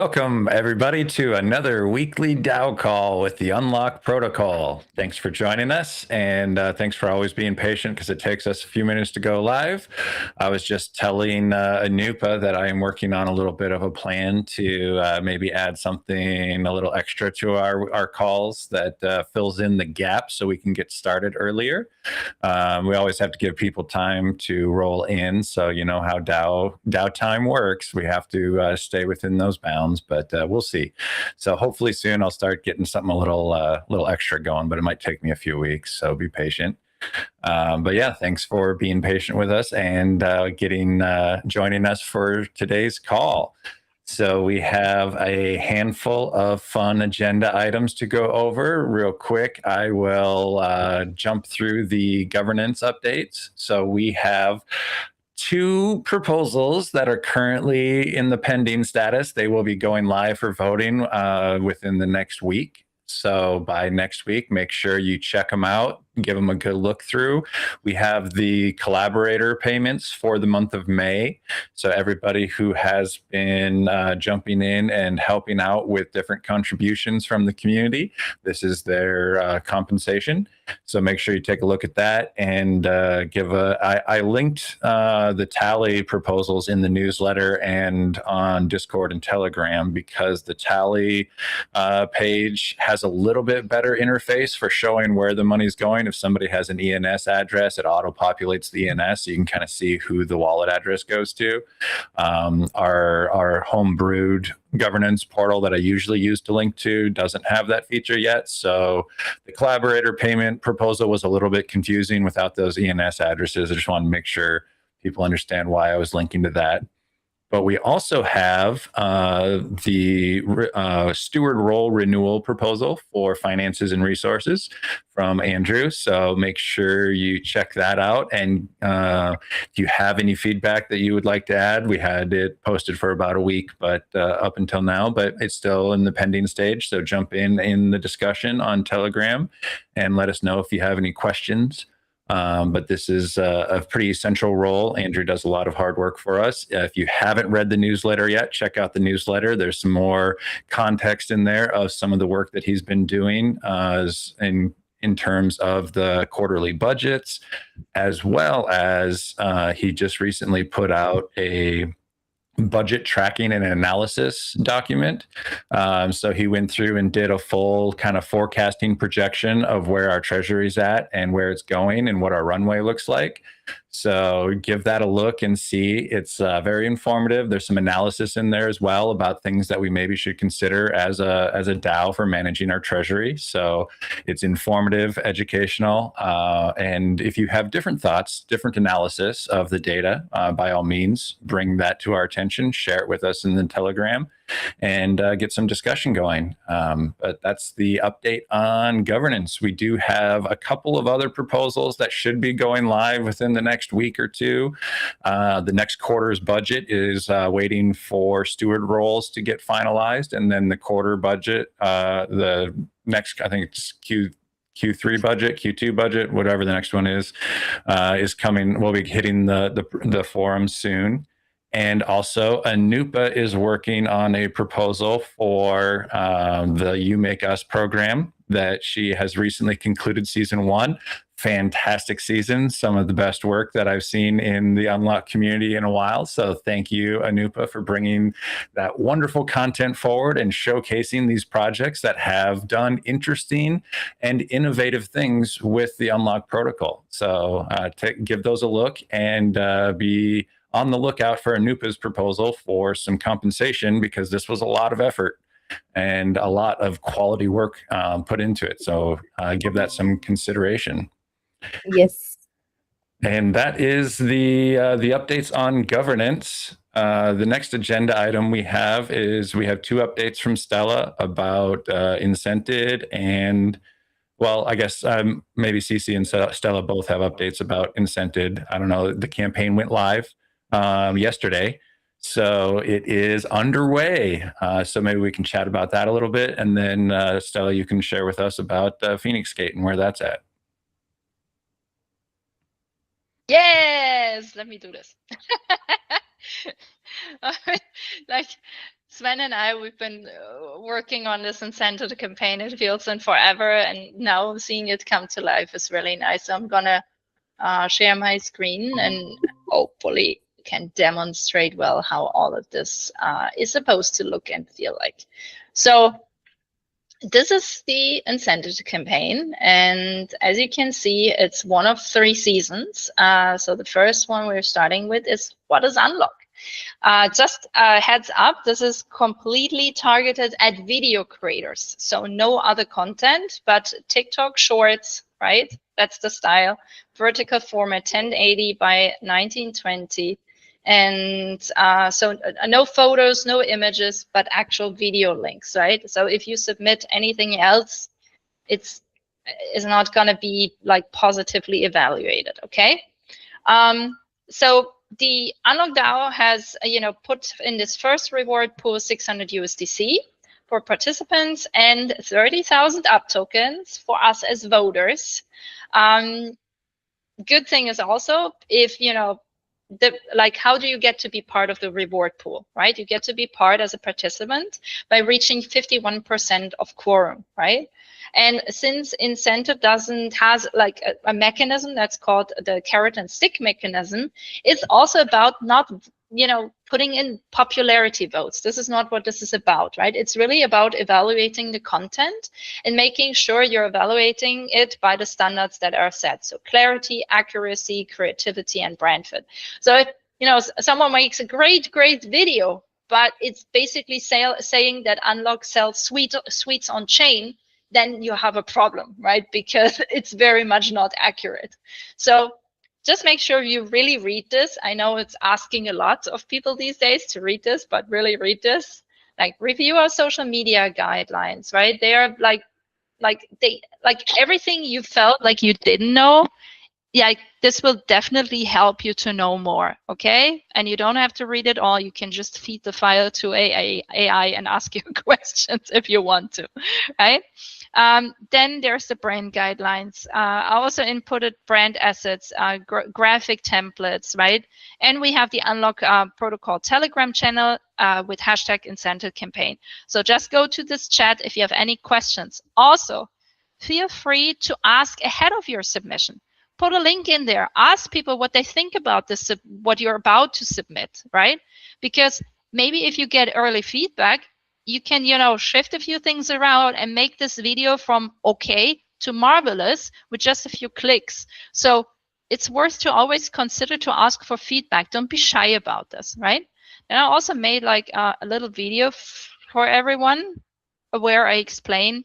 Welcome, everybody, to another weekly DAO call with the Unlock Protocol. Thanks for joining us, and thanks for always being patient because it takes us a few minutes to go live. I was just telling Anupa that I am working on a little bit of a plan to maybe add something a little extra to our calls that fills in the gap so we can get started earlier. We always have to give people time to roll in, so you know how DAO time works. We have to stay within those bounds, but we'll see. So hopefully soon I'll start getting something a little extra going, but it might take me a few weeks. So be patient. But yeah, thanks for being patient with us and joining us for today's call. So we have a handful of fun agenda items to go over real quick. I will jump through the governance updates. So we have two proposals that are currently in the pending status. They will be going live for voting within the next week. So by next week, make sure you check them out, give them a good look through. We have the collaborator payments for the month of May. So everybody who has been jumping in and helping out with different contributions from the community, this is their compensation. So make sure you take a look at that and I linked the tally proposals in the newsletter and on Discord and Telegram because the tally page has a little bit better interface for showing where the money's going. If somebody has an ENS address, it auto-populates the ENS, so you can kind of see who the wallet address goes to. Our home-brewed governance portal that I usually use to link to doesn't have that feature yet. So the collaborator payment proposal was a little bit confusing without those ENS addresses. I just wanted to make sure people understand why I was linking to that. But we also have the steward role renewal proposal for finances and resources from Andrew. So make sure you check that out. And if you have any feedback that you would like to add, we had it posted for about a week, but up until now, but it's still in the pending stage. So jump in the discussion on Telegram and let us know if you have any questions. But this is a pretty essential role. Andrew does a lot of hard work for us. If you haven't read the newsletter yet, check out the newsletter. There's some more context in there of some of the work that he's been doing in terms of the quarterly budgets, as well as he just recently put out a budget tracking and analysis document. So he went through and did a full kind of forecasting projection of where our treasury's at and where it's going and what our runway looks like. So give that a look and see. It's very informative. There's some analysis in there as well about things that we maybe should consider as a DAO for managing our treasury. So it's informative, educational, and if you have different thoughts, different analysis of the data, by all means, bring that to our attention, share it with us in the Telegram, and get some discussion going. But that's the update on governance. We do have a couple of other proposals that should be going live within the next week or two. The next quarter's budget is waiting for steward roles to get finalized, and then the quarter budget, the next, I think it's Q3 budget, Q2 budget, whatever the next one is coming. We'll be hitting the forum soon. And also, Anupa is working on a proposal for the You Make Us program that she has recently concluded season 1. Fantastic season, some of the best work that I've seen in the Unlock community in a while. So thank you, Anupa, for bringing that wonderful content forward and showcasing these projects that have done interesting and innovative things with the Unlock protocol. So give those a look and be on the lookout for Anupa's proposal for some compensation, because this was a lot of effort and a lot of quality work put into it. So give that some consideration. Yes. And that is the updates on governance. The next agenda item we have is we have two updates from Stella about Incented and, well, I guess maybe CC and Stella both have updates about Incented. I don't know. The campaign went live yesterday, so it is underway. So maybe we can chat about that a little bit, and then Stella, you can share with us about Phoenix Gate and where that's at. Yes, let me do this. Like, Sven and I, we've been working on this incentive campaign. It feels in forever, and now seeing it come to life is really nice. So I'm gonna share my screen and hopefully can demonstrate well how all of this is supposed to look and feel like. So this is the incentive campaign, and as you can see, it's one of 3 seasons. So the first one we're starting with is what is Unlock? Just a heads up, this is completely targeted at video creators. So no other content, but TikTok shorts, right? That's the style. Vertical format 1080 by 1920. And so no photos, no images, but actual video links, right? So if you submit anything else, it's not going to be like positively evaluated, okay? So the Unlock DAO has, put in this first reward pool 600 USDC for participants and 30,000 UP tokens for us as voters. Good thing is also if, how do you get to be part of the reward pool, right? You get to be part as a participant by reaching 51% of quorum, right? And since incentive has like a mechanism that's called the carrot and stick mechanism, it's also about not, putting in popularity votes. This is not what this is about, right? It's really about evaluating the content and making sure you're evaluating it by the standards that are set. So clarity, accuracy, creativity, and brand fit. So if, someone makes a great video, but it's basically saying that Unlock sells sweets on chain, then you have a problem, right? Because it's very much not accurate. So just make sure you really read this. I know it's asking a lot of people these days to read this, but really read this. Like review our social media guidelines, right? They are like everything you felt like you didn't know. Yeah, this will definitely help you to know more, okay? And you don't have to read it all. You can just feed the file to AI and ask you questions if you want to, right? Then there's the brand guidelines. I also inputted brand assets, graphic templates, right? And we have the Unlock Protocol Telegram channel with hashtag incentive campaign. So just go to this chat if you have any questions. Also, feel free to ask ahead of your submission. Put a link in there. Ask people what they think about this, what you're about to submit, right? Because maybe if you get early feedback, you can, shift a few things around and make this video from okay to marvelous with just a few clicks. So it's worth to always consider to ask for feedback. Don't be shy about this, right? And I also made like a little video for everyone where I explain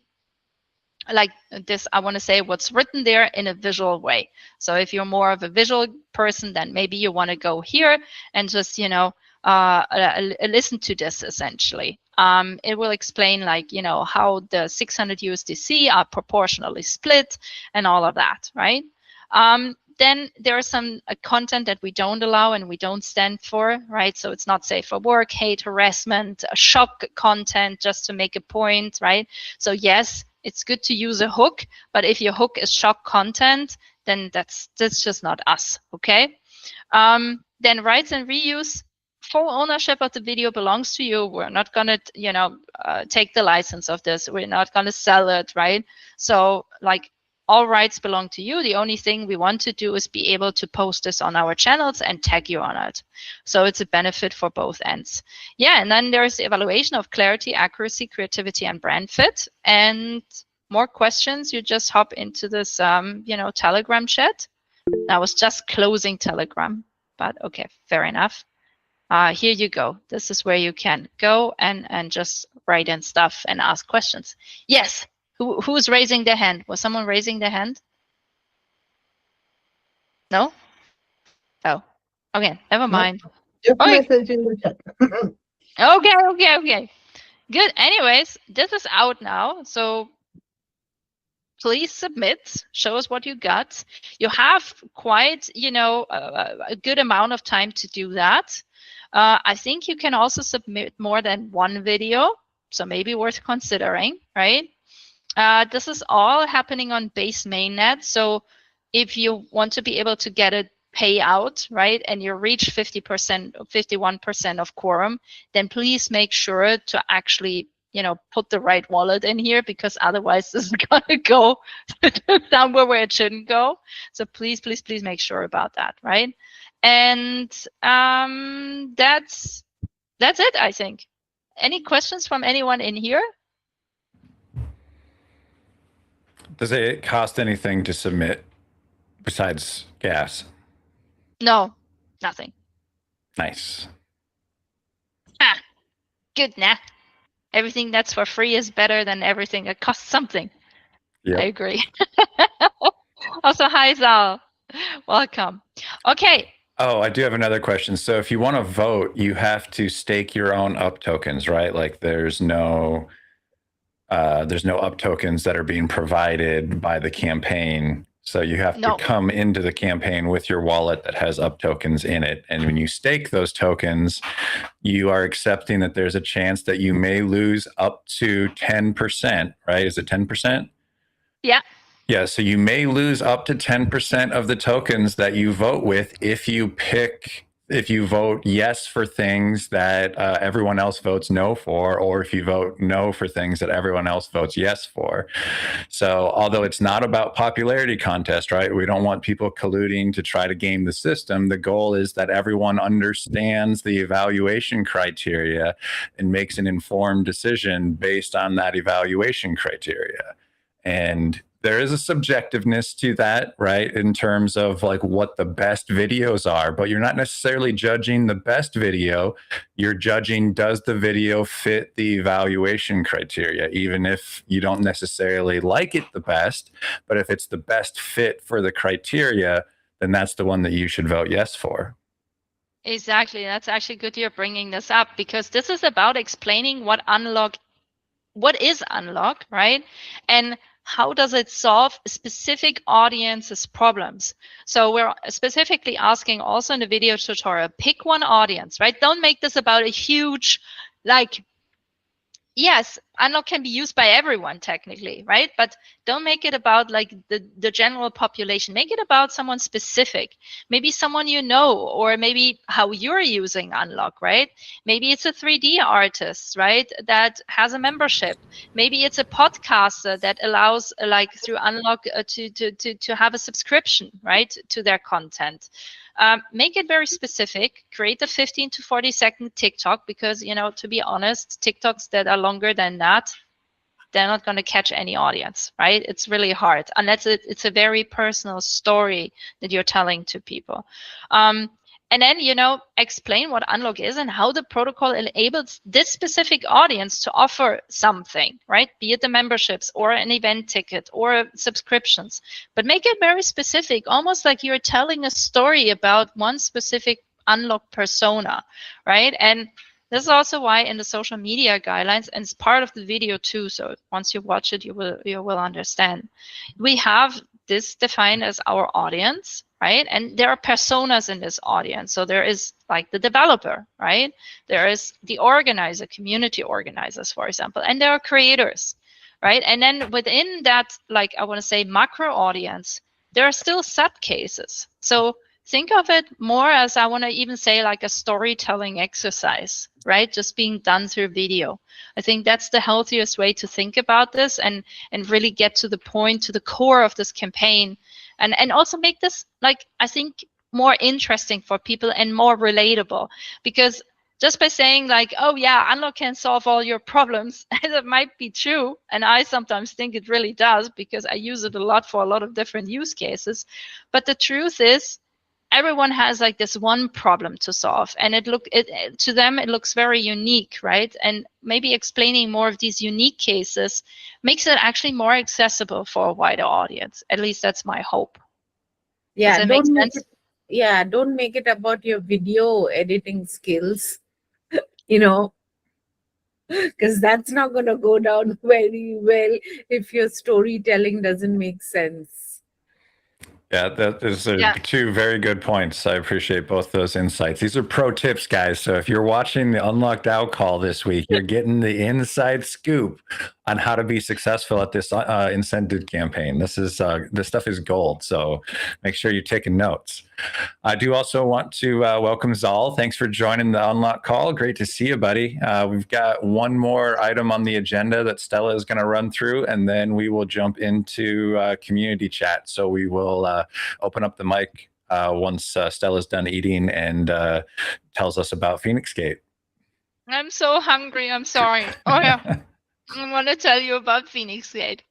like this. I want to say what's written there in a visual way. So if you're more of a visual person, then maybe you want to go here and just, listen to this essentially. It will explain like, how the 600 USDC are proportionally split and all of that, right? Then there is some content that we don't allow and we don't stand for, right? So it's not safe for work, hate, harassment, shock content, just to make a point, right? So yes, it's good to use a hook, but if your hook is shock content, then that's just not us, okay? Then rights and reuse. Full ownership of the video belongs to you. We're not gonna, take the license of this. We're not gonna sell it, right? So like all rights belong to you. The only thing we want to do is be able to post this on our channels and tag you on it. So it's a benefit for both ends. Yeah, and then there's the evaluation of clarity, accuracy, creativity, and brand fit. And more questions, you just hop into this, Telegram chat. I was just closing Telegram, but okay, fair enough. Here you go. This is where you can go and just write in stuff and ask questions. Yes. Who's raising their hand? Was someone raising their hand? No? Oh, okay. Never mind. Just Okay. message in the chat. Okay. Good. Anyways, this is out now. So please submit. Show us what you got. You have quite, a good amount of time to do that. I think you can also submit more than one video. So maybe worth considering, right? This is all happening on base mainnet. So if you want to be able to get it pay out, right, and you reach 50%, 51% of quorum, then please make sure to actually, put the right wallet in here, because otherwise this is gonna go somewhere where it shouldn't go. So please, please, please make sure about that, right? And that's it, I think. Any questions from anyone in here? Does it cost anything to submit besides gas? No, nothing. Nice. Good, nah. Everything that's for free is better than everything that costs something. Yep. I agree. Also, hi, Zal. Welcome. Okay. Oh, I do have another question. So if you want to vote, you have to stake your own up tokens, right? Like there's no up tokens that are being provided by the campaign. So you have to come into the campaign with your wallet that has up tokens in it. And when you stake those tokens, you are accepting that there's a chance that you may lose up to 10%, right? Is it 10%? Yeah. Yeah, so you may lose up to 10% of the tokens that you vote with if you vote yes for things that everyone else votes no for, or if you vote no for things that everyone else votes yes for. So although it's not about popularity contest, right? We don't want people colluding to try to game the system. The goal is that everyone understands the evaluation criteria and makes an informed decision based on that evaluation criteria. And there is a subjectiveness to that, right? In terms of like what the best videos are, but you're not necessarily judging the best video. You're judging, does the video fit the evaluation criteria, even if you don't necessarily like it the best, but if it's the best fit for the criteria, then that's the one that you should vote yes for. Exactly. That's actually good you're bringing this up, because this is about explaining what is Unlock, right? And how does it solve specific audience's problems? So we're specifically asking also in the video tutorial, pick one audience, right? Don't make this about a huge, yes, Unlock can be used by everyone technically, right? But don't make it about like the general population. Make it about someone specific. Maybe someone you know, or maybe how you're using Unlock, right? Maybe it's a 3D artist, right, that has a membership. Maybe it's a podcaster that allows, like through Unlock, to have a subscription, right, to their content. Make it very specific. Create a 15 to 40-second TikTok, because, to be honest, TikToks that are longer than that, they're not going to catch any audience, right? It's really hard, unless it's a very personal story that you're telling to people. And then, explain what Unlock is and how the protocol enables this specific audience to offer something, right? Be it the memberships or an event ticket or subscriptions, but make it very specific, almost like you're telling a story about one specific Unlock persona, right? And this is also why in the social media guidelines, and it's part of the video too, so once you watch it, you will understand. We have this defined as our audience, right? And there are personas in this audience. So there is like the developer, right? There is the organizer, community organizers, for example, and there are creators, right? And then within that, like I want to say macro audience, there are still subcases. So think of it more as, I want to even say, like a storytelling exercise, right? Just being done through video. I think that's the healthiest way to think about this, and really get to the point, to the core of this campaign, and also make this, like, I think, more interesting for people and more relatable. Because just by saying like, oh yeah, Unlock can solve all your problems, that might be true, and I sometimes think it really does, because I use it a lot for a lot of different use cases. But the truth is, everyone has like this one problem to solve, and to them it looks very unique, right? And maybe explaining more of these unique cases makes it actually more accessible for a wider audience. At least that's my hope. Yeah, does it make sense? Don't make it about your video editing skills, because that's not going to go down very well if your storytelling doesn't make sense. Yeah, those are two very good points. I appreciate both those insights. These are pro tips, guys. So if you're watching the Unlock DAO call this week, you're getting the inside scoop on how to be successful at this incentive campaign. This stuff is gold. So make sure you're taking notes. I do also want to welcome Zal. Thanks for joining the Unlock call. Great to see you, buddy. We've got one more item on the agenda that Stella is going to run through, and then we will jump into community chat. So we will open up the mic once Stella's done eating and tells us about Phoenix Gate. I'm so hungry. I'm sorry. Oh, yeah. I want to tell you about Phoenix Gate.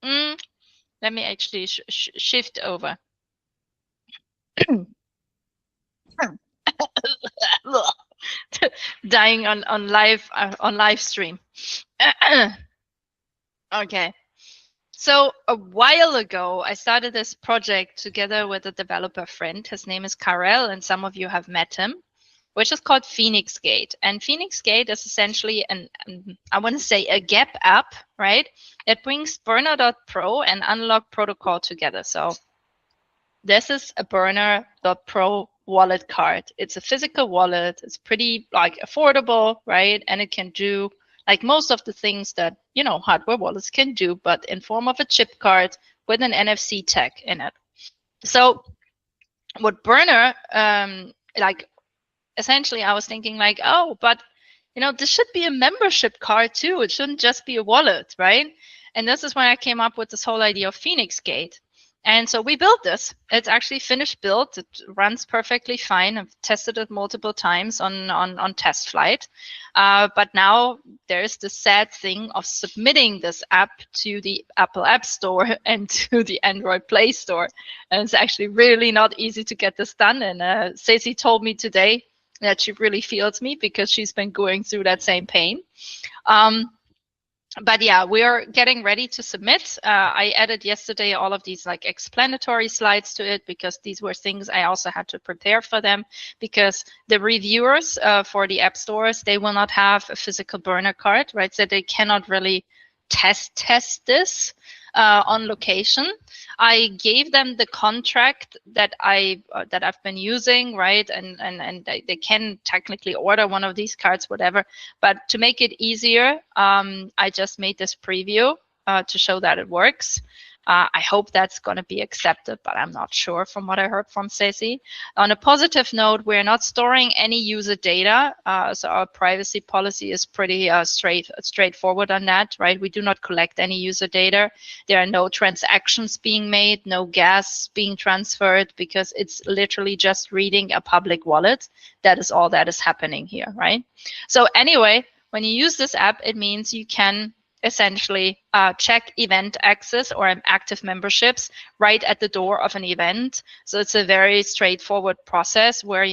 Let me actually shift over. Dying on live stream. Okay. So a while ago, I started this project together with a developer friend. His name is Karel, and some of you have met him, which is called Phoenix Gate. And Phoenix Gate is essentially I want to say a gap app, right? It brings Burner.pro and Unlock Protocol together. So this is a Burner.pro wallet card. It's a physical wallet. It's pretty affordable, right? And it can do most of the things that hardware wallets can do, but in form of a chip card with an NFC tag in it. So what Burner essentially I was thinking oh, but this should be a membership card too. It shouldn't just be a wallet, right? And this is when I came up with this whole idea of Phoenix Gate. And so we built this. It's actually finished built. It runs perfectly fine. I've tested it multiple times on test flight. But now there's the sad thing of submitting this app to the Apple App Store and to the Android Play Store. And it's actually really not easy to get this done. And Ceci told me today that she really feels me because she's been going through that same pain. But yeah, we are getting ready to submit. I added yesterday all of these explanatory slides to it because these were things I also had to prepare for them, because the reviewers for the app stores, they will not have a physical burner card, right? So they cannot really test this on location. I gave them the contract that I've been using, right? And they can technically order one of these cards, whatever. But to make it easier, I just made this preview to show that it works. I hope that's going to be accepted, but I'm not sure from what I heard from Ceci. On a positive note, we're not storing any user data, so our privacy policy is pretty straightforward on that, right? We do not collect any user data. There are no transactions being made, no gas being transferred, because it's literally just reading a public wallet. That is all that is happening here, right? So anyway, when you use this app, it means you can essentially check event access or active memberships right at the door of an event. So it's a very straightforward process where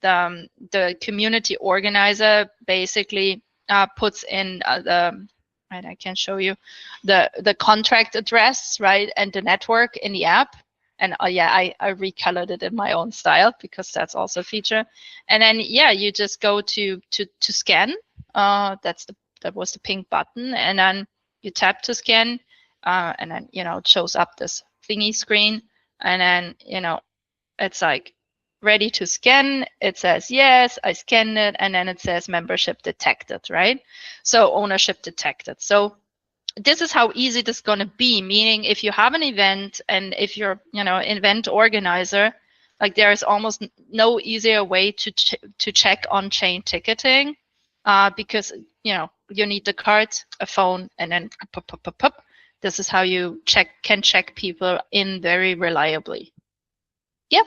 the community organizer basically puts in right, I can show you the contract address, right, and the network in the app. And yeah, I recolored it in my own style because that's also a feature. And then yeah, you just go to scan. That was the pink button, and then you tap to scan, and then it shows up this thingy screen, and then it's ready to scan. It says yes, I scanned it, and then it says membership detected, right? So ownership detected. So this is how easy this is going to be, meaning if you have an event and if you're event organizer, there is almost no easier way to check on-chain ticketing, because you need the card, a phone, and then pop. This is how you can check people in very reliably. Yeah,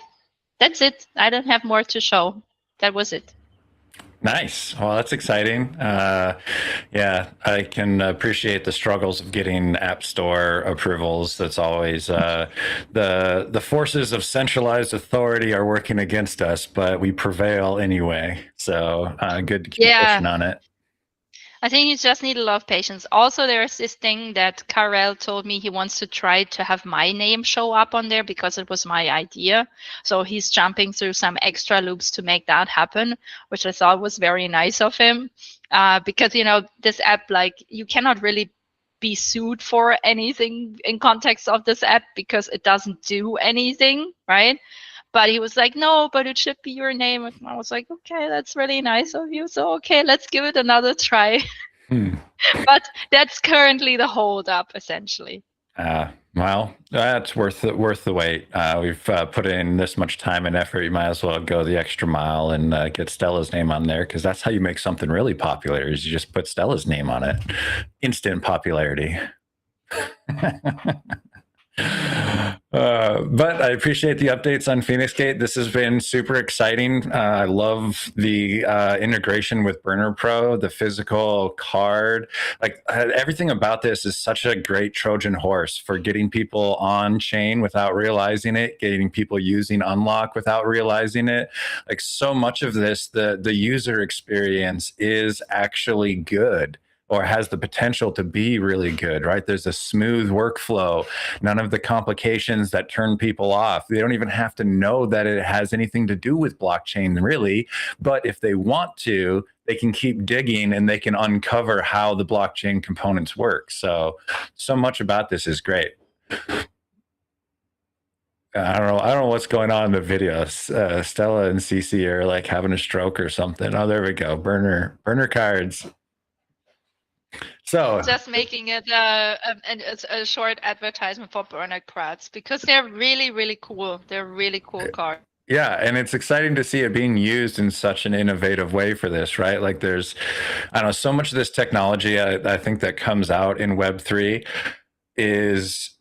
that's it. I don't have more to show. That was it. Nice. Well, that's exciting. Yeah, I can appreciate the struggles of getting App Store approvals. That's always the forces of centralized authority are working against us, but we prevail anyway. So good to keep pushing on it. I think you just need a lot of patience. Also, there's this thing that Karel told me he wants to try to have my name show up on there because it was my idea. So he's jumping through some extra loops to make that happen, which I thought was very nice of him. Because, this app, you cannot really be sued for anything in context of this ad because it doesn't do anything, right? But he was like, no, but it should be your name. And I was like, okay, that's really nice of you. So, okay, let's give it another try. But that's currently the hold up, essentially. Well, that's worth the wait. We've put in this much time and effort. You might as well go the extra mile and get Stella's name on there, because that's how you make something really popular. Is you just put Stella's name on it. Instant popularity. But I appreciate the updates on Phoenix Gate. This has been super exciting. I love the integration with Burner Pro, the physical card. Like everything about this is such a great Trojan horse for getting people on chain without realizing it, getting people using Unlock without realizing it. Like so much of this, the user experience is actually good, or has the potential to be really good, right? There's a smooth workflow, none of the complications that turn people off. They don't even have to know that it has anything to do with blockchain, really. But if they want to, they can keep digging and they can uncover how the blockchain components work. So much about this is great. I don't know what's going on in the video. Stella and Cece are like having a stroke or something. Oh, there we go. Burner cards. So just making it a short advertisement for burner cards, because they're really, really cool. They're really cool cards. Yeah, and it's exciting to see it being used in such an innovative way for this, right? Like there's, I don't know, so much of this technology I think that comes out in Web3 is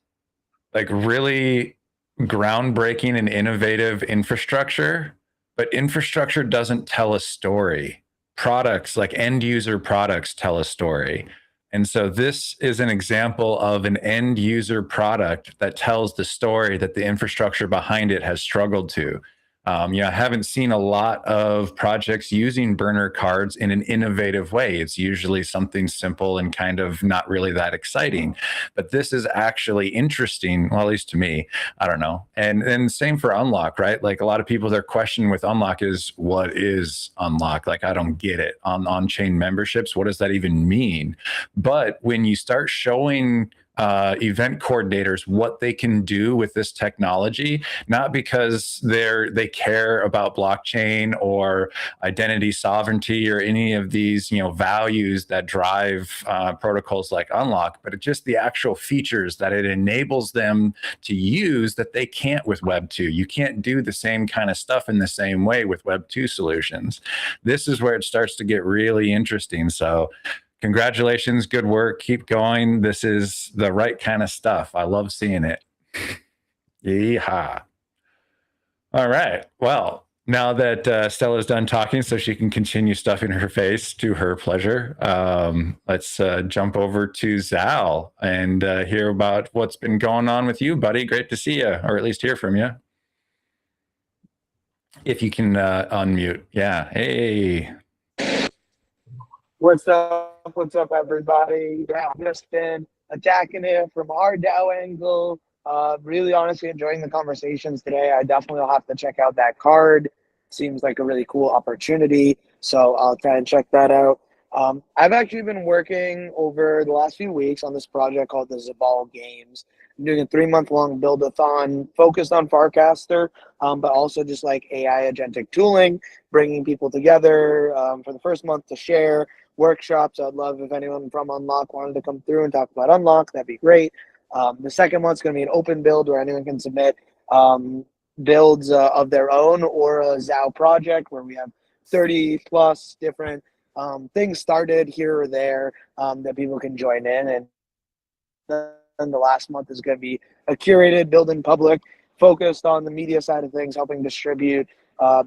like really groundbreaking and innovative infrastructure, but infrastructure doesn't tell a story. Products, like end user products, tell a story. And so this is an example of an end user product that tells the story that the infrastructure behind it has struggled to. I haven't seen a lot of projects using burner cards in an innovative way. It's usually something simple and kind of not really that exciting. But this is actually interesting, well, at least to me. I don't know. And same for Unlock, right? Like a lot of people, their question with Unlock is, what is Unlock? Like, I don't get it. On-chain memberships, what does that even mean? But when you start showing event coordinators what they can do with this technology, not because they care about blockchain or identity sovereignty or any of these values that drive protocols like Unlock, but just the actual features that it enables them to use that they can't with Web 2. You can't do the same kind of stuff in the same way with Web 2 solutions. This is where it starts to get really interesting. So congratulations, good work, keep going. This is the right kind of stuff. I love seeing it. Yeehaw. All right, well, now that Stella's done talking so she can continue stuffing her face to her pleasure, let's jump over to Zal and hear about what's been going on with you, buddy. Great to see you, or at least hear from you. If you can unmute. Yeah, hey. What's up? What's up, everybody? Yeah, I've just been attacking it from our DAO angle. Really honestly enjoying the conversations today. I definitely will have to check out that card. Seems like a really cool opportunity. So I'll try and check that out. I've actually been working over the last few weeks on this project called the Zabal Games. I'm doing a 3-month-long build-a-thon focused on Farcaster, but also just like AI agentic tooling, bringing people together for the first month to share workshops. I'd love if anyone from Unlock wanted to come through and talk about Unlock. That'd be great. The second month's going to be an open build where anyone can submit builds of their own or a ZAO project where we have 30 plus different things started here or there that people can join in. And then the last month is going to be a curated build in public focused on the media side of things, helping distribute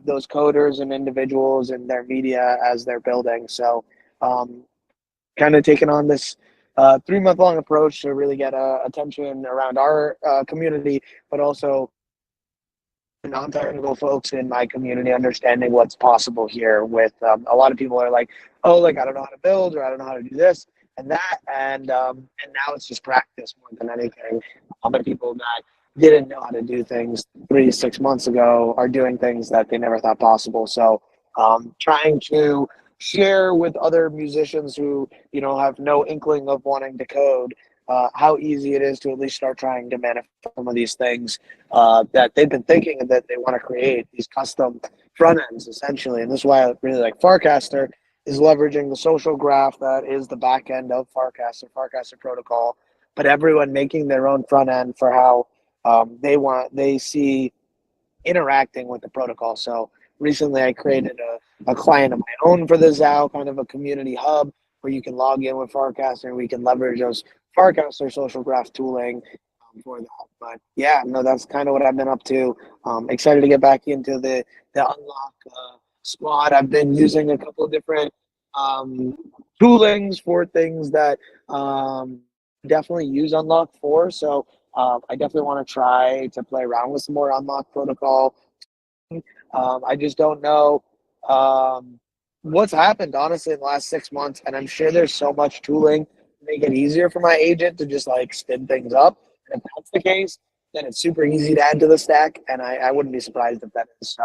those coders and individuals and their media as they're building. So kind of taking on this 3-month-long approach to really get attention around our community, but also non-technical folks in my community understanding what's possible here with a lot of people are like, oh, like I don't know how to build or I don't know how to do this and that. And now it's just practice more than anything. How many people that didn't know how to do things 3 to 6 months ago are doing things that they never thought possible. So trying to share with other musicians who, you know, have no inkling of wanting to code, how easy it is to at least start trying to manifest some of these things that they've been thinking and that they want to create, these custom front ends essentially. And this is why I really like Farcaster, is leveraging the social graph that is the back end of Farcaster protocol, but everyone making their own front end for how they see interacting with the protocol. So recently I created a client of my own for the DAO, kind of a community hub where you can log in with Farcaster and we can leverage those Farcaster social graph tooling for that. But yeah, no, that's kind of what I've been up to. Excited to get back into the Unlock squad. I've been using a couple of different toolings for things that definitely use Unlock for. So I definitely want to try to play around with some more Unlock protocol. I just don't know what's happened, honestly, in the last 6 months. And I'm sure there's so much tooling to make it easier for my agent to just like spin things up. And if that's the case, then it's super easy to add to the stack. And I wouldn't be surprised if that is. So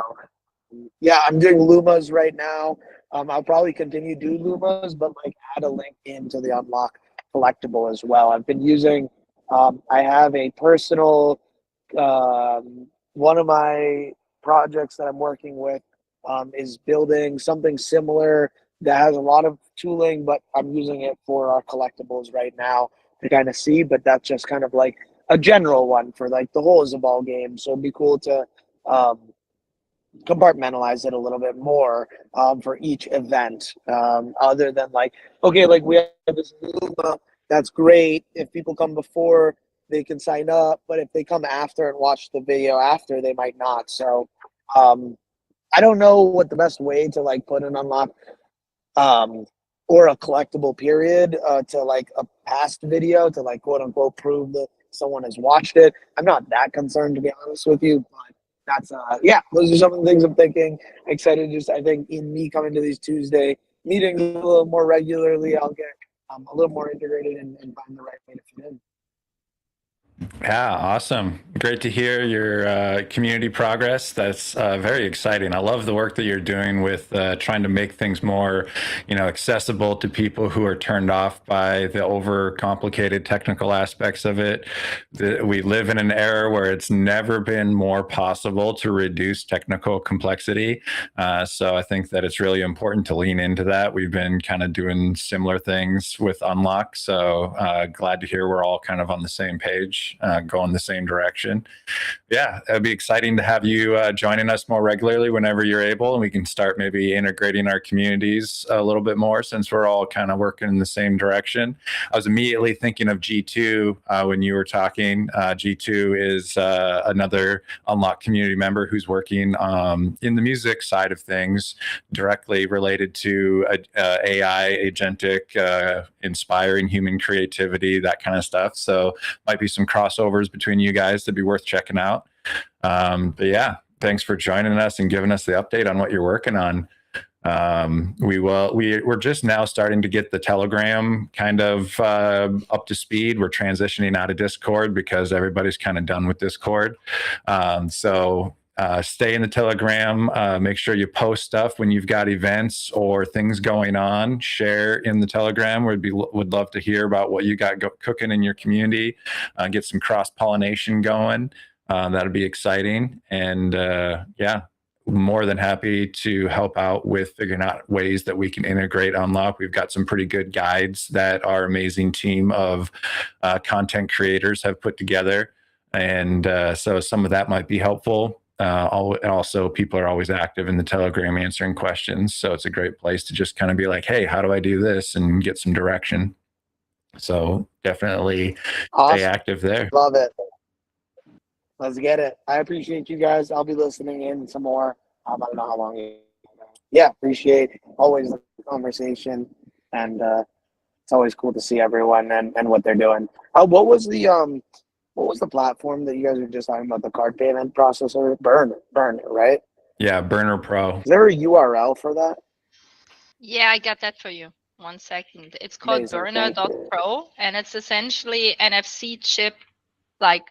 yeah, I'm doing Lumas right now. I'll probably continue to do Lumas, but like add a link into the Unlock collectible as well. I've been using, I have a personal, one of my projects that I'm working with is building something similar that has a lot of tooling, but I'm using it for our collectibles right now to kind of see, but that's just kind of like a general one for like the whole Zabal game. So it'd be cool to compartmentalize it a little bit more for each event, other than like, okay, like we have this Luma, that's great. If people come before, they can sign up, but if they come after and watch the video after, they might not. So I don't know what the best way to like put an unlock or a collectible period to like a past video to like quote unquote prove that someone has watched it. I'm not that concerned, to be honest with you, but that's yeah, those are some of the things I'm thinking. Excited, just I think in me coming to these Tuesday meetings a little more regularly, I'll get a little more integrated and find the right way to fit in. Yeah, awesome. Great to hear your community progress. That's very exciting. I love the work that you're doing with trying to make things more, accessible to people who are turned off by the overcomplicated technical aspects of it. We live in an era where it's never been more possible to reduce technical complexity. So I think that it's really important to lean into that. We've been kind of doing similar things with Unlock. So glad to hear we're all kind of on the same page. Go in the same direction. Yeah, it'd be exciting to have you joining us more regularly whenever you're able, and we can start maybe integrating our communities a little bit more since we're all kind of working in the same direction. I was immediately thinking of G2 when you were talking. G2 is another Unlock community member who's working in the music side of things, directly related to AI, agentic, inspiring human creativity, that kind of stuff. So might be some crossovers between you guys that'd be worth checking out. But yeah, thanks for joining us and giving us the update on what you're working on. We're just now starting to get the Telegram kind of up to speed. We're transitioning out of Discord because everybody's kind of done with Discord. So stay in the Telegram. Make sure you post stuff when you've got events or things going on. Share in the Telegram. Would love to hear about what you got cooking in your community. Get some cross-pollination going. That'll be exciting. And yeah, more than happy to help out with figuring out ways that we can integrate Unlock. We've got some pretty good guides that our amazing team of content creators have put together. And so some of that might be helpful. Also, people are always active in the Telegram answering questions. So it's a great place to just kind of be like, hey, how do I do this? And get some direction. So definitely Awesome. stay active there. Love it. Let's get it. I appreciate you guys. I'll be listening in some more. I don't know how long. Yeah, appreciate always the conversation, and it's always cool to see everyone and what they're doing. What was the platform that you guys were just talking about? The card payment processor, Burner, right? Yeah, Burner Pro. Is there a URL for that? Yeah, I got that for you. 1 second. It's called Amazing, burner.pro, and it's essentially NFC chip like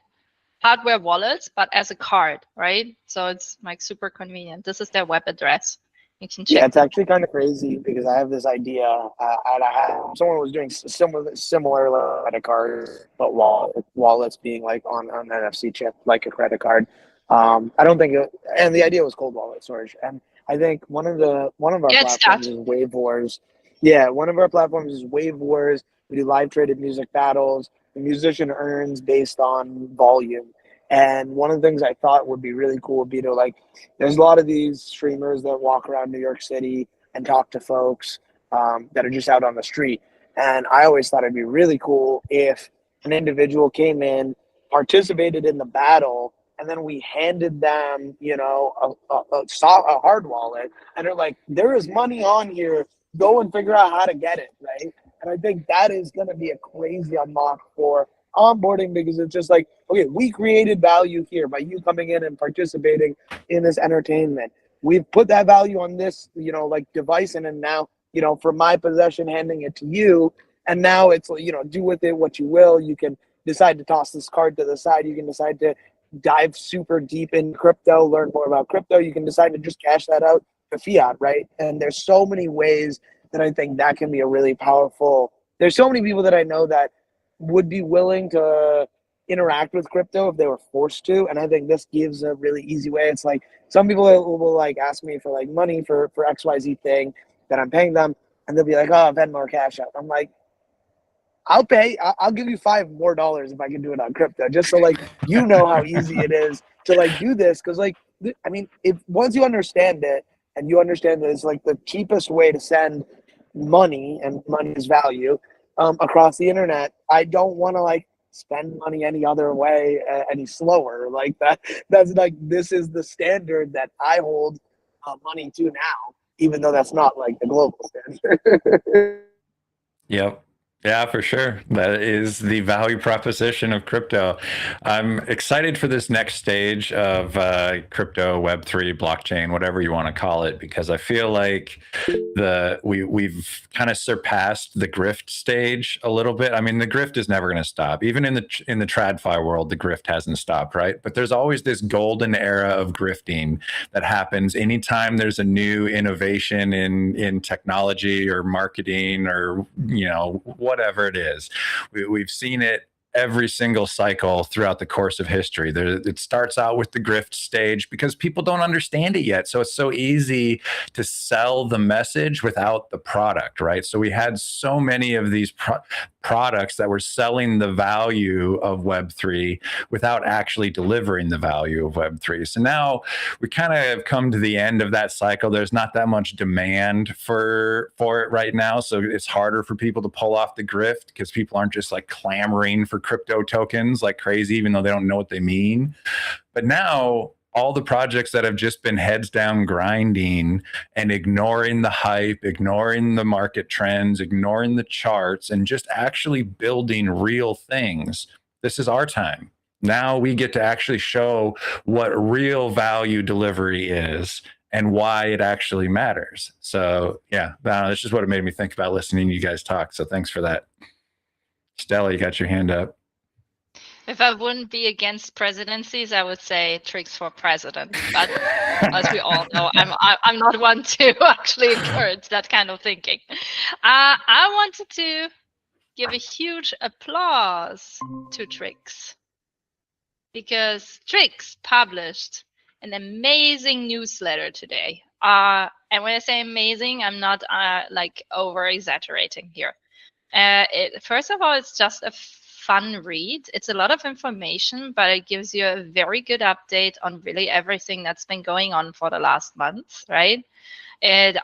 hardware wallets, but as a card, right? So it's like super convenient. This is their web address. You You can Yeah, check. it's actually kind of crazy because I have this idea, and someone was doing similar credit card, but wallets being like on an NFC chip, like a credit card. I don't think it, and the idea was cold wallet storage. And I think one of our Yeah, it's platforms that. is Wave Wars. Yeah, one of our platforms is Wave Wars. We do live traded music battles. The musician earns based on volume. And one of the things I thought would be really cool would be to like, there's a lot of these streamers that walk around New York City and talk to folks that are just out on the street. And I always thought it'd be really cool if an individual came in, participated in the battle, and then we handed them, you know, a hard wallet, and they're like, there is money on here. Go and figure out how to get it, right? And I think that is going to be a crazy unlock for onboarding because it's just like, okay, we created value here by you coming in and participating in this entertainment. We've put that value on this, you know, like device, and then now, you know, from my possession, handing it to you, and now it's, you know, do with it what you will. You can decide to toss this card to the side. You can decide to dive super deep in crypto, learn more about crypto. You can decide to just cash that out to fiat, right? And there's so many ways that I think that can be a really powerful. There's so many people that I know that would be willing to interact with crypto if they were forced to, and I think this gives a really easy way. It's like some people will like ask me for like money for XYZ thing that I'm paying them, and they'll be like, oh, Venmo or Cash App. I'm like, I'll pay. I'll give you $5 more if I can do it on crypto, just so like you know how easy it is to like do this. Because like, I mean, if once you understand it and you understand that it's like the cheapest way to send money, and money is value, across the internet, I don't want to like spend money any other way, any slower like that. That's like, this is the standard that I hold money to now, even though that's not like the global standard. Yep. Yeah, for sure. That is the value proposition of crypto. I'm excited for this next stage of crypto, Web3, blockchain, whatever you want to call it, because I feel like we've kind of surpassed the grift stage a little bit. I mean, the grift is never going to stop. Even in the TradFi world, the grift hasn't stopped, right? But there's always this golden era of grifting that happens anytime there's a new innovation in technology or marketing or, you know, whatever it is. We've seen it every single cycle throughout the course of history. It starts out with the grift stage because people don't understand it yet. So it's so easy to sell the message without the product, right? So we had so many of these products that were selling the value of Web3 without actually delivering the value of Web3. So now we kind of have come to the end of that cycle. There's not that much demand for it right now. So it's harder for people to pull off the grift because people aren't just like clamoring for crypto tokens like crazy, even though they don't know what they mean. But now all the projects that have just been heads down grinding and ignoring the hype, ignoring the market trends, ignoring the charts, and just actually building real things. This is our time. Now we get to actually show what real value delivery is and why it actually matters. So yeah, that's just what it made me think about listening to you guys talk. So thanks for that. Stella, you got your hand up. If I wouldn't be against presidencies, I would say tricks for president. But as we all know, I'm not one to actually encourage that kind of thinking. I wanted to give a huge applause to Trix, because Trix published an amazing newsletter today. And when I say amazing, I'm not like over exaggerating here. First of all, it's just a fun read. It's a lot of information, but it gives you a very good update on really everything that's been going on for the last month, right? It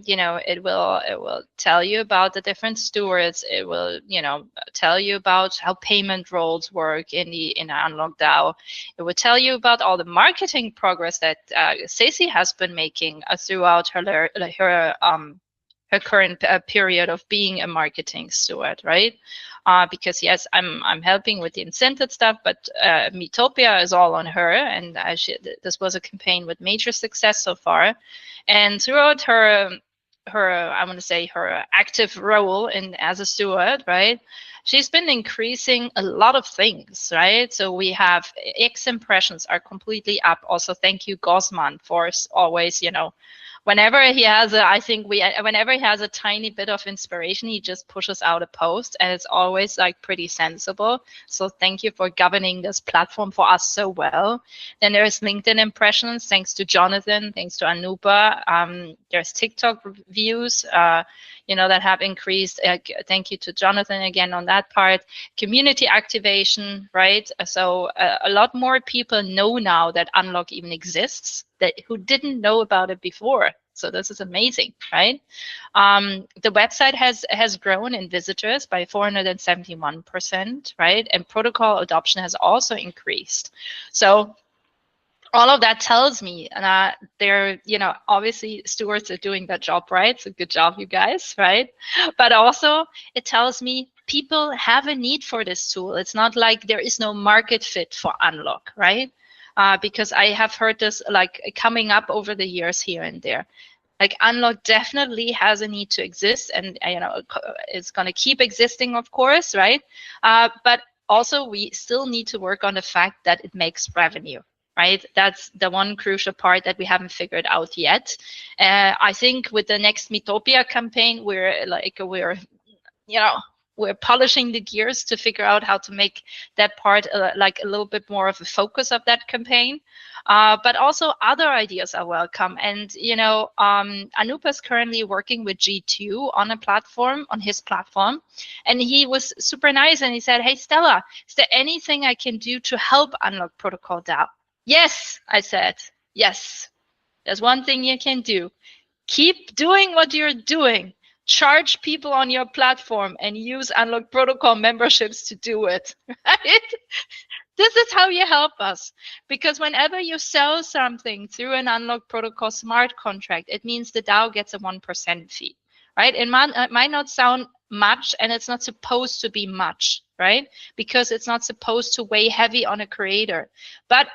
you know, it will tell you about the different stewards. It will, you know, tell you about how payment roles work in the Unlock DAO. It will tell you about all the marketing progress that Stacey has been making throughout her current period of being a marketing steward, right? Because yes, I'm helping with the incentive stuff, but Metopia is all on her, and this was a campaign with major success so far. And throughout her I want to say her active role as a steward, right? She's been increasing a lot of things, right? So we have X impressions are completely up. Also, thank you, Gosman, for always, you know, whenever he has whenever he has a tiny bit of inspiration, he just pushes out a post, and it's always like pretty sensible. So thank you for governing this platform for us so well. Then there's LinkedIn impressions, thanks to Jonathan, thanks to Anupa. There's TikTok views, that have increased. Thank you to Jonathan again on that part. Community activation, right? So a lot more people know now that Unlock even exists, who didn't know about it before. So this is amazing, right? The website has grown in visitors by 471%, right? And protocol adoption has also increased. So all of that tells me that they're, obviously stewards are doing that job right. So good job, you guys, right? But also it tells me people have a need for this tool. It's not like there is no market fit for Unlock, right? Because I have heard this like coming up over the years here and there. Like Unlock definitely has a need to exist, and it's going to keep existing, of course, right? But also we still need to work on the fact that it makes revenue. Right, that's the one crucial part that we haven't figured out yet. I think with the next Metopia campaign, we're polishing the gears to figure out how to make that part like a little bit more of a focus of that campaign. But also other ideas are welcome. And Anupa is currently working with G2 on his platform, and he was super nice and he said, "Hey Stella, is there anything I can do to help Unlock Protocol DAO?" Yes, I said, yes. There's one thing you can do. Keep doing what you're doing. Charge people on your platform and use Unlock Protocol memberships to do it, right? This is how you help us. Because whenever you sell something through an Unlock Protocol smart contract, it means the DAO gets a 1% fee, right? It might not sound much, and it's not supposed to be much, right? Because it's not supposed to weigh heavy on a creator. But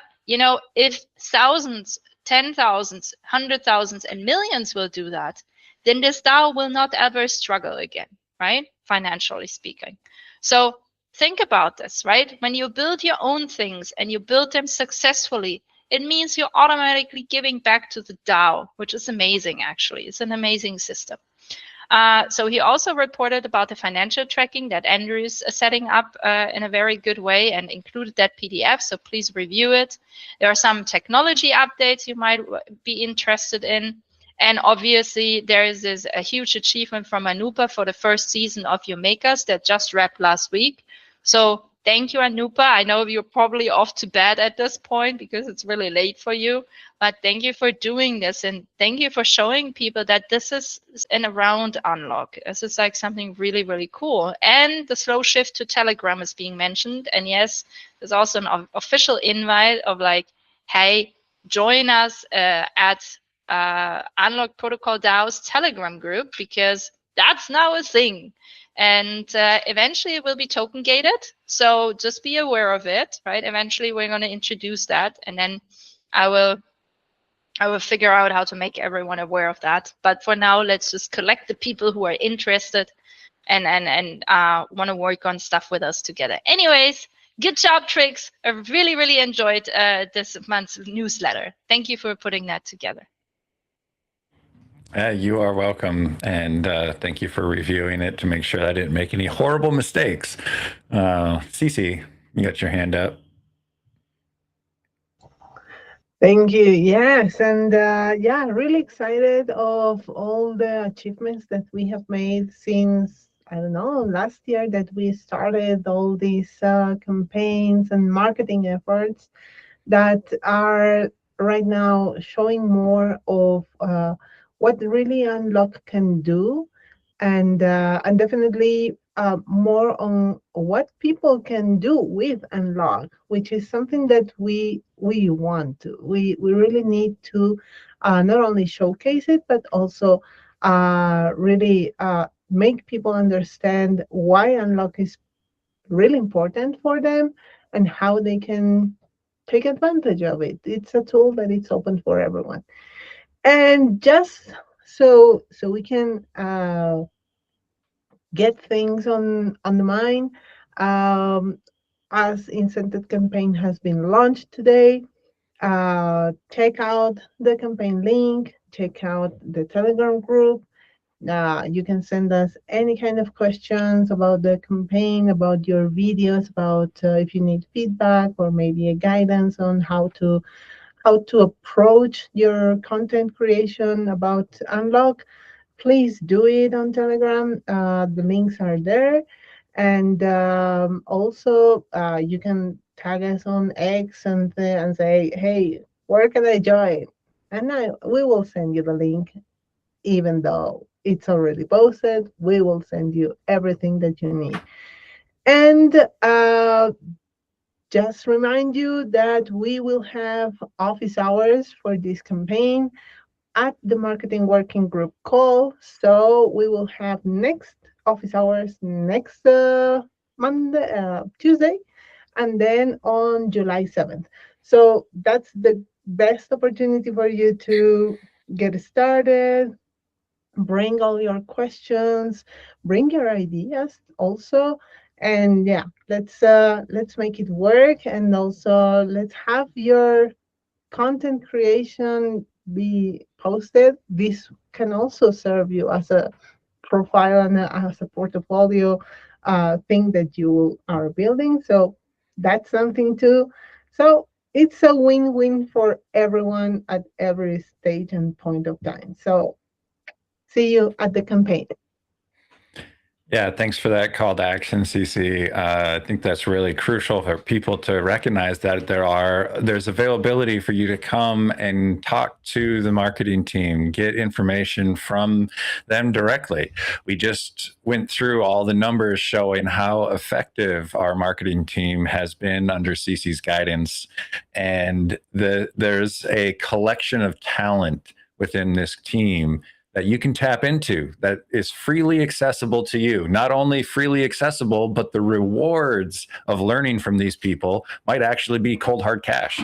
if thousands, 10,000s, 100,000s, and millions will do that, then this DAO will not ever struggle again, right? Financially speaking. So think about this, right? When you build your own things and you build them successfully, it means you're automatically giving back to the DAO, which is amazing, actually. It's an amazing system. So he also reported about the financial tracking that Andrew is setting up in a very good way, and included that PDF, so please review it. There are some technology updates you might be interested in. And obviously, there is a huge achievement from Anupa for the first season of Your Makers that just wrapped last week. So thank you, Anupa. I know you're probably off to bed at this point because it's really late for you. But thank you for doing this, and thank you for showing people that this is an around Unlock. This is like something really, really cool. And the slow shift to Telegram is being mentioned. And yes, there's also an official invite of like, hey, join us at Unlock Protocol DAO's Telegram group, because that's now a thing. And eventually it will be token gated. So just be aware of it, right? Eventually we're going to introduce that, and then I will figure out how to make everyone aware of that. But for now, let's just collect the people who are interested and want to work on stuff with us together. Anyways, good job, Trix. I really, really enjoyed this month's newsletter. Thank you for putting that together. You are welcome, and thank you for reviewing it to make sure I didn't make any horrible mistakes. Cece, you got your hand up. Thank you. Yes, and really excited of all the achievements that we have made since, I don't know, last year that we started all these campaigns and marketing efforts that are right now showing more of what really Unlock can do, and definitely more on what people can do with Unlock, which is something that we want to. We really need to not only showcase it, but also really make people understand why Unlock is really important for them and how they can take advantage of it. It's a tool that it's open for everyone. And just so we can get things on the mind, as incentive campaign has been launched today, check out the campaign link check out the Telegram group. You can send us any kind of questions about the campaign, about your videos, about if you need feedback or maybe a guidance on how to approach your content creation about Unlock. Please do it on Telegram. The links are there. And also, you can tag us on X and say, hey, where can I join? And we will send you the link, even though it's already posted. We will send you everything that you need. And just remind you that we will have office hours for this campaign at the marketing working group call. So we will have next office hours next Tuesday, and then on July 7th. So that's the best opportunity for you to get started, bring all your questions, bring your ideas also. And yeah, let's make it work, and also let's have your content creation be posted. This can also serve you as a profile and as a portfolio thing that you are building. So that's something too. So it's a win-win for everyone at every stage and point of time. So see you at the campaign. Yeah, thanks for that call to action, CC. I think that's really crucial for people to recognize that there's availability for you to come and talk to the marketing team, get information from them directly. We just went through all the numbers showing how effective our marketing team has been under CC's guidance, and there's a collection of talent within this team that you can tap into that is freely accessible to you. Not only freely accessible, but the rewards of learning from these people might actually be cold hard cash.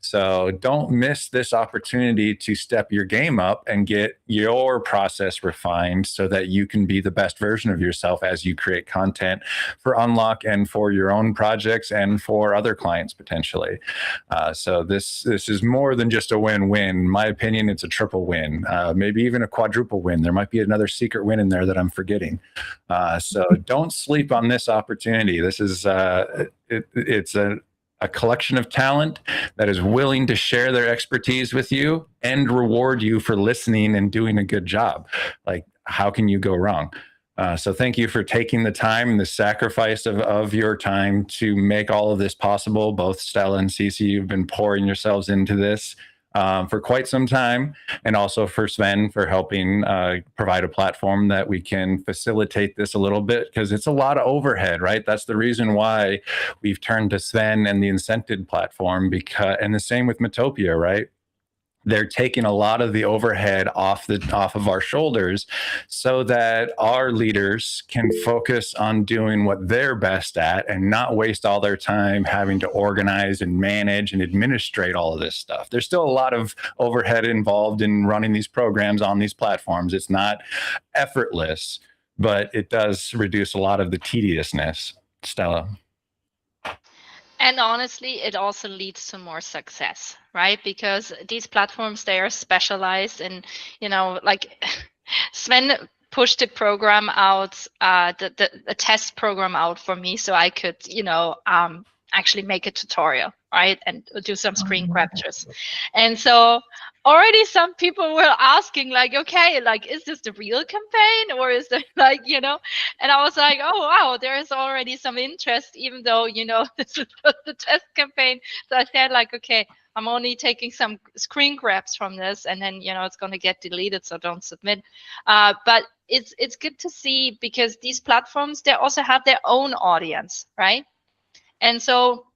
So don't miss this opportunity to step your game up and get your process refined so that you can be the best version of yourself as you create content for Unlock and for your own projects and for other clients potentially. So this is more than just a win-win. In my opinion, it's a triple win, maybe even a quadruple win. There might be another secret win in there that I'm forgetting. So don't sleep on this opportunity. This is it's a collection of talent that is willing to share their expertise with you and reward you for listening and doing a good job. Like, how can you go wrong? So thank you for taking the time and the sacrifice of your time to make all of this possible. Both Stella and Cece, you've been pouring yourselves into this for quite some time, and also for Sven for helping provide a platform that we can facilitate this a little bit, because it's a lot of overhead, right? That's the reason why we've turned to Sven and the Incented platform, and the same with Metopia, right? They're taking a lot of the overhead off of our shoulders so that our leaders can focus on doing what they're best at and not waste all their time having to organize and manage and administrate all of this stuff. There's still a lot of overhead involved in running these programs on these platforms. It's not effortless, but it does reduce a lot of the tediousness. Stella. And honestly, it also leads to more success, right? Because these platforms, they are specialized in, like Sven pushed the program out, the test program out for me so I could, actually make a tutorial, right? And do some screen captures. And so already some people were asking like, okay, like, is this the real campaign or is there like, and I was like, oh, wow, there is already some interest, even though, this is the test campaign. So I said like, okay, I'm only taking some screen grabs from this and then, it's going to get deleted. So don't submit. But it's good to see, because these platforms, they also have their own audience, right? And so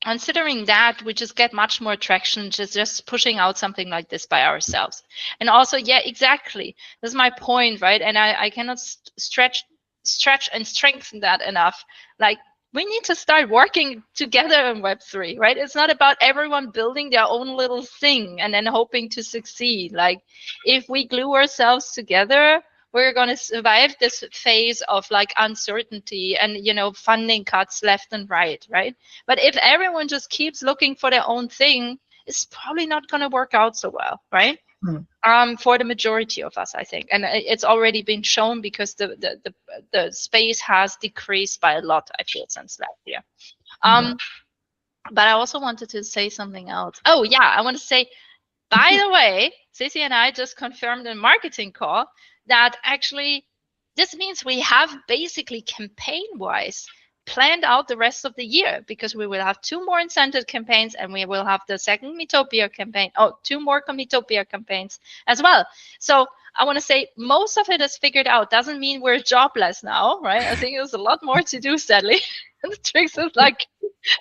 considering that, we just get much more traction just pushing out something like this by ourselves. And also, yeah, exactly. That's my point, right? And I cannot stretch and strengthen that enough. Like, we need to start working together in Web3, right? It's not about everyone building their own little thing and then hoping to succeed. Like, if we glue ourselves together, we're going to survive this phase of like uncertainty and, funding cuts left and right? But if everyone just keeps looking for their own thing, it's probably not going to work out so well, right? for the majority of us, I think. And it's already been shown because the space has decreased by a lot, I feel, since last year. But I also wanted to say something else. Oh, yeah, I want to say, by the way, Ceci and I just confirmed in marketing call that actually this means we have basically campaign-wise planned out the rest of the year, because we will have 2 more incentive campaigns and we will have the second Metopia campaign. Oh, 2 more Metopia campaigns as well. So I want to say most of it is figured out. Doesn't mean we're jobless now, right? I think there's a lot more to do, sadly. And Trix is like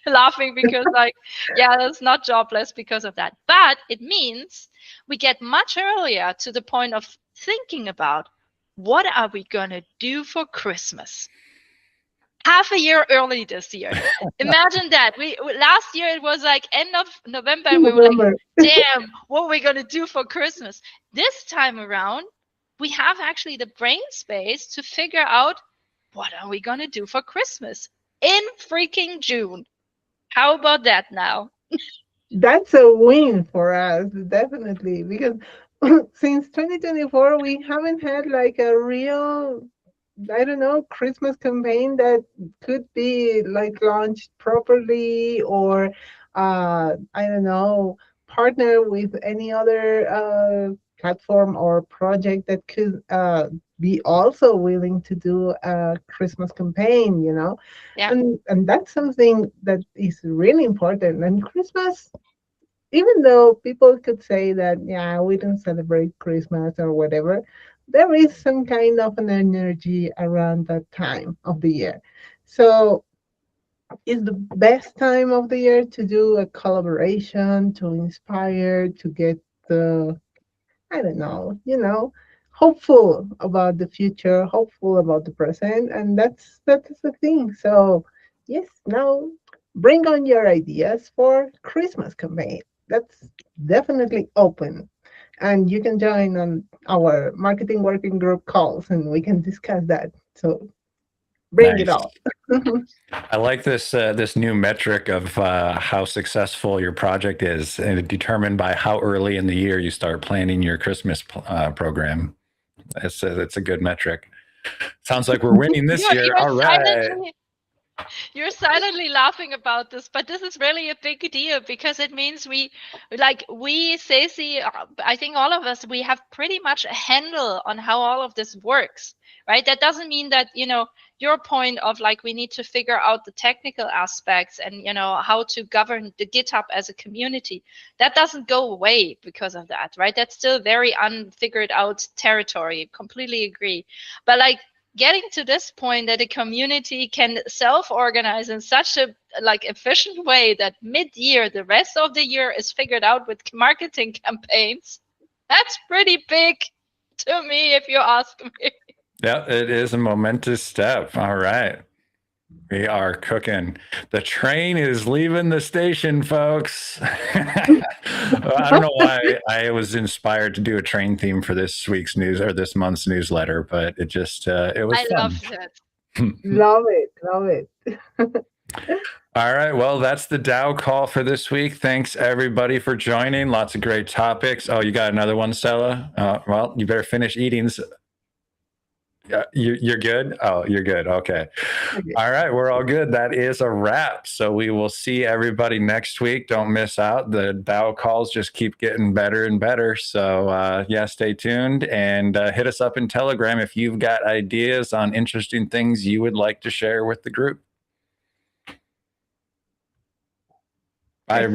laughing because like, yeah, that's not jobless because of that. But it means we get much earlier to the point of thinking about what are we going to do for Christmas? Half a year early this year. Imagine that. We last year it was like end of November and we were like, damn, what are we going to do for Christmas? This time around, we have actually the brain space to figure out what are we going to do for Christmas in freaking June. How about that now? That's a win for us, definitely, because since 2024, we haven't had like a real, I don't know, Christmas campaign that could be like launched properly, or I don't know, partner with any other platform or project that could be also willing to do a Christmas campaign, you know? Yeah. And that's something that is really important. And Christmas, even though people could say that, yeah, we don't celebrate Christmas or whatever, there is some kind of an energy around that time of the year. So it's the best time of the year to do a collaboration, to inspire, to get the, I don't know, hopeful about the future, hopeful about the present, and that's the thing. So yes, now bring on your ideas for Christmas campaign. That's definitely open, and you can join on our marketing working group calls, and we can discuss that. So bring it Nice. all. I like this new metric of how successful your project is, and determined by how early in the year you start planning your Christmas program. It's a good metric. Sounds like we're winning this year. All right. You're silently laughing about this, but this is really a big deal because it means we, Ceci, I think all of us, we have pretty much a handle on how all of this works, right? That doesn't mean that, your point of like, we need to figure out the technical aspects and, how to govern the GitHub as a community. That doesn't go away because of that, right? That's still very unfigured out territory. Completely agree. But like, getting to this point that a community can self-organize in such a efficient way that mid-year, the rest of the year is figured out with marketing campaigns, that's pretty big to me, if you ask me. Yeah, it is a momentous step. All right. We are cooking. The train is leaving the station, folks. I don't know why I was inspired to do a train theme for this week's news or this month's newsletter, but it just it was fun. Love that. Love it. All right. Well, that's the DAO call for this week. Thanks everybody for joining. Lots of great topics. Oh, you got another one, Stella? Well, you better finish eating. Yeah, you're good. Oh, you're good. Okay. All right. We're all good. That is a wrap. So we will see everybody next week. Don't miss out. The DAO calls just keep getting better and better. So yeah, stay tuned and hit us up in Telegram if you've got ideas on interesting things you would like to share with the group. Bye, everybody.